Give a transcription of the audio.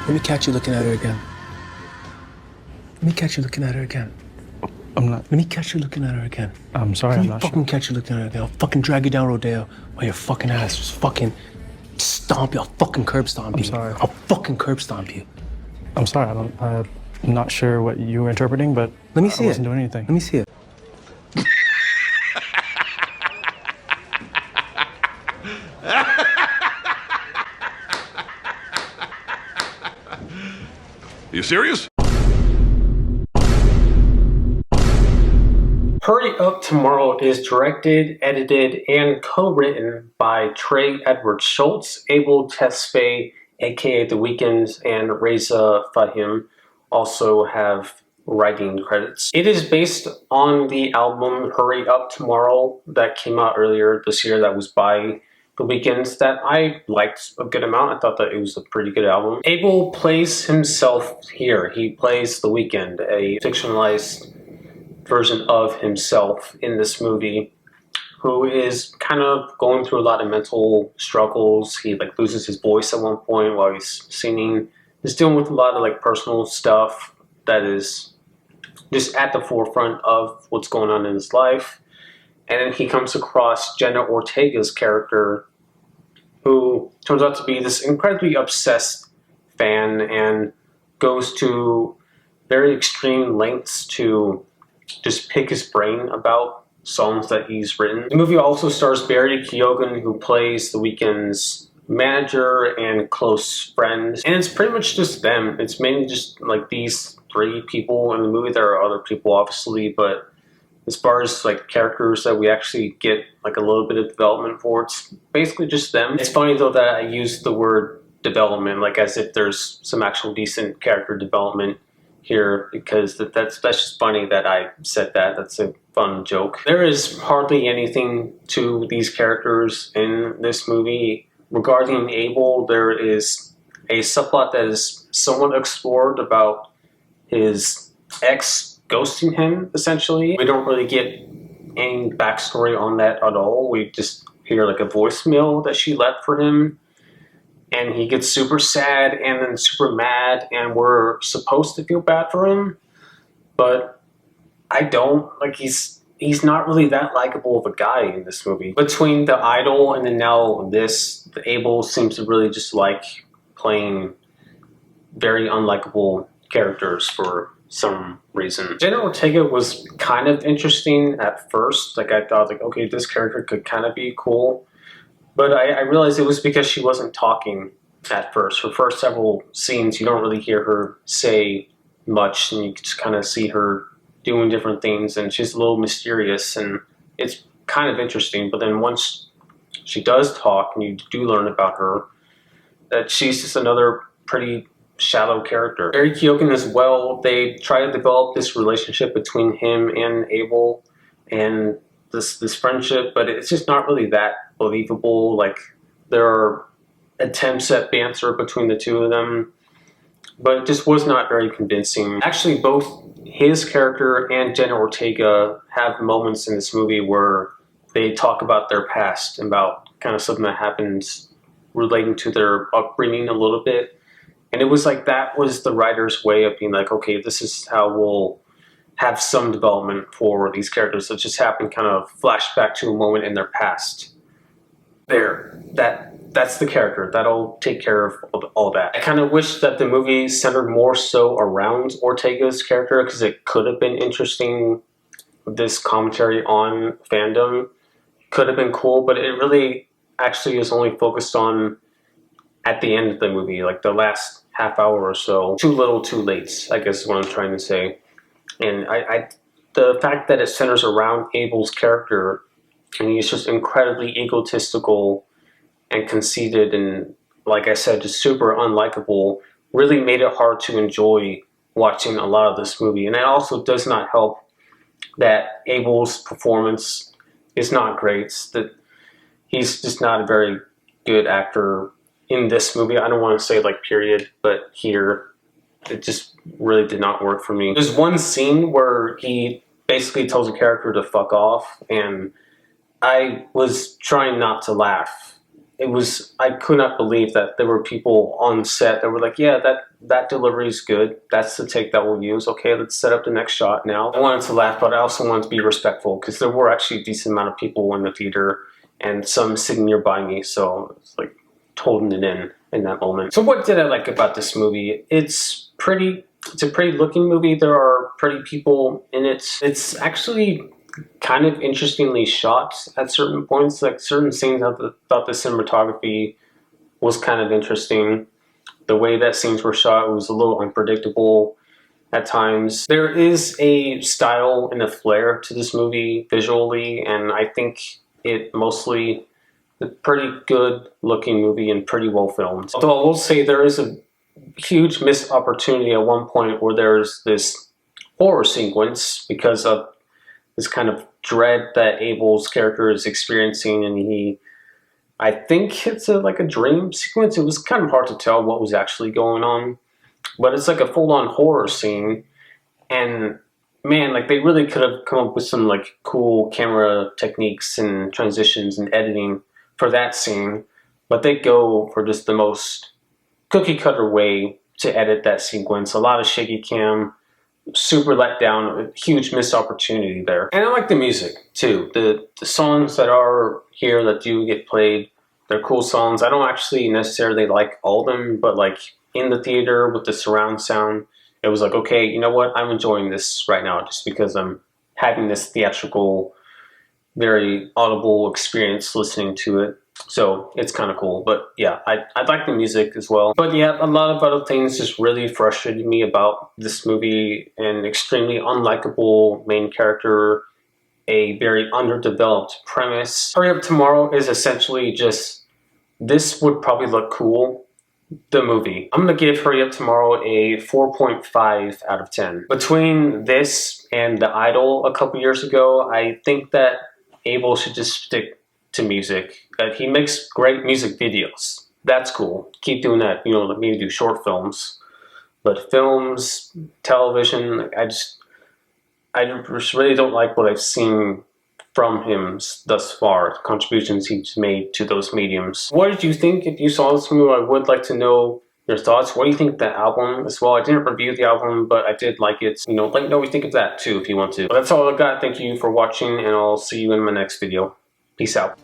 Let me catch you looking at her again. Let me catch you looking at her again. I'm not. Let me catch you looking at her again. I'm sorry, I'm not sure. Fucking catch you looking at her again. I'll fucking drag you down Rodeo while your fucking ass just fucking stomp you. I'll fucking curb stomp you. I'm sorry. I'll fucking curb stomp you. I'm sorry, I'm not sure what you were interpreting, but Let me see I it. wasn't doing anything. Let me see it. You serious? Hurry Up Tomorrow is directed, edited, and co-written by Trey Edward Schultz, Abel Tesfaye, aka The Weeknd, and Reza Fahim also have writing credits. It is based on the album Hurry Up Tomorrow that came out earlier this year that was by The Weeknd that I liked a good amount. I thought that it was a pretty good album. Abel plays himself here. He plays The Weeknd, a fictionalized version of himself in this movie, who is kind of going through a lot of mental struggles. He like loses his voice at one point while he's singing. He's dealing with a lot of like personal stuff that is just at the forefront of what's going on in his life. And then he comes across Jenna Ortega's character, who turns out to be this incredibly obsessed fan and goes to very extreme lengths to just pick his brain about songs that he's written. The movie also stars Barry Keoghan, who plays The Weeknd's manager and close friend. And it's pretty much just them. It's mainly just like these three people in the movie. There are other people, obviously, but as far as like characters that we actually get like a little bit of development for, it's basically just them. It's funny though that I use the word development like as if there's some actual decent character development here, because that's just funny that I said that. That's a fun joke. There is hardly anything to these characters in this movie. Regarding Abel, there is a subplot that is somewhat explored about his ex ghosting him, essentially. We don't really get any backstory on that at all. We just hear like a voicemail that she left for him, and he gets super sad and then super mad, and we're supposed to feel bad for him, but I don't. Like, he's not really that likable of a guy in this movie. Between The Idol and then now this, Abel seems to really just like playing very unlikable characters for some reason. Jenna Ortega was kind of interesting at first. Like, I thought, like, okay, this character could kind of be cool. But I realized it was because she wasn't talking at first. Her first several scenes, you don't really hear her say much, and you just kind of see her doing different things, and she's a little mysterious, and it's kind of interesting. But then once she does talk, and you do learn about her, that she's just another pretty shallow character. Barry Keoghan as well, they try to develop this relationship between him and Abel, and this friendship, but it's just not really that believable. Like, there are attempts at banter between the two of them, but it just was not very convincing. Actually, both his character and Jenna Ortega have moments in this movie where they talk about their past, about kind of something that happens relating to their upbringing a little bit. And it was like that was the writer's way of being like, okay, this is how we'll have some development for these characters that just happen, kind of flashback to a moment in their past. That's the character. That'll take care of all that. I kind of wish that the movie centered more so around Ortega's character, because it could have been interesting. This commentary on fandom could have been cool, but it really actually is only focused on at the end of the movie, like the last half hour or so. Too little, too late, I guess is what I'm trying to say. And the fact that it centers around Abel's character, and he's just incredibly egotistical and conceited and, like I said, just super unlikable, really made it hard to enjoy watching a lot of this movie. And it also does not help that Abel's performance is not great, that he's just not a very good actor in this movie. I don't want to say like period, but here it just really did not work for me. There's one scene where he basically tells a character to fuck off, and I was trying not to laugh I could not believe that there were people on set that were like, yeah, that delivery is good. That's the take that we'll use. Okay, let's set up the next shot now. I wanted to laugh, but I also wanted to be respectful because there were actually a decent amount of people in the theater and some sitting nearby me. So it's like holding it in that moment. So what did I like about this movie? It's a pretty looking movie. There are pretty people in it. It's actually kind of interestingly shot at certain points. Like certain scenes, I thought the cinematography was kind of interesting. The way that scenes were shot was a little unpredictable at times. There is a style and a flair to this movie visually, and I think it mostly a pretty good looking movie and pretty well filmed. Although I will say there is a huge missed opportunity at one point where there's this horror sequence because of this kind of dread that Abel's character is experiencing, and I think it's like a dream sequence. It was kind of hard to tell what was actually going on, but it's like a full-on horror scene, and man, like they really could have come up with some like cool camera techniques and transitions and editing for that scene, but they go for just the most cookie-cutter way to edit that sequence. A lot of shaky cam, super let down, a huge missed opportunity there. And I like the music too. The songs that are here that do get played, they're cool songs. I don't actually necessarily like all of them, but like in the theater with the surround sound, it was like, okay, you know what? I'm enjoying this right now just because I'm having this theatrical, very audible experience listening to it. So it's kind of cool. But yeah, I like the music as well. But yeah, a lot of other things just really frustrated me about this movie. An extremely unlikable main character, a very underdeveloped premise. Hurry Up Tomorrow is essentially just, this would probably look cool, the movie. I'm going to give Hurry Up Tomorrow a 4.5 out of 10. Between this and The Idol a couple years ago, I think that Abel should just stick to music. He makes great music videos. That's cool. Keep doing that. You know, let me do short films. But films, television, I just really don't like what I've seen from him thus far, the contributions he's made to those mediums. What did you think if you saw this movie? I would like to know your thoughts. What do you think of the album as well? I didn't review the album, but I did like it. You know, let me know what you think of that too if you want to. But that's all I got. Thank you for watching, and I'll see you in my next video. Peace out.